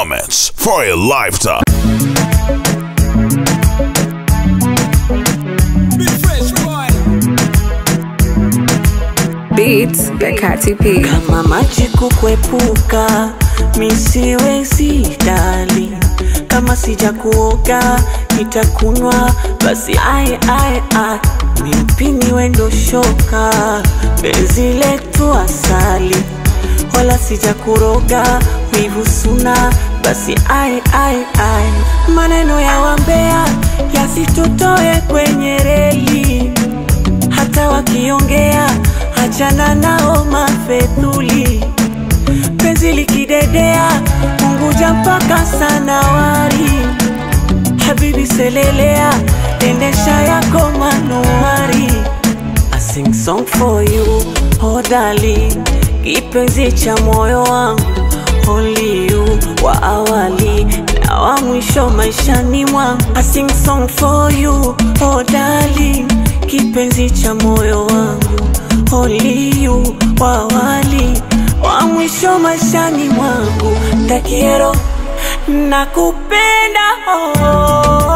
Moments for a lifetime. Beats by Kati P. Kama maji kukwepuka misiwezi dali, kama sija kuoga nitakunywa basi ai mimpini wendo shoka, benzi letu asali wala sija kuroga, wivu suna basi ai maneno ya wambea yasitutoe kwenye reli, hata wakiongea achana nao mafedhuli, penzi likidedea Unguja mpaka Sanawari, habibi selelea endesha yako manuari. I sing song for you, oh darling, kipenzi cha moyo wangu, only you wa awali na wa mwisho maishani mwangu. I sing song for you, oh darling, kipenzi cha moyo wangu, only you wa awali wa mwisho maishani mwangu. Te quiero, nakupenda, oh.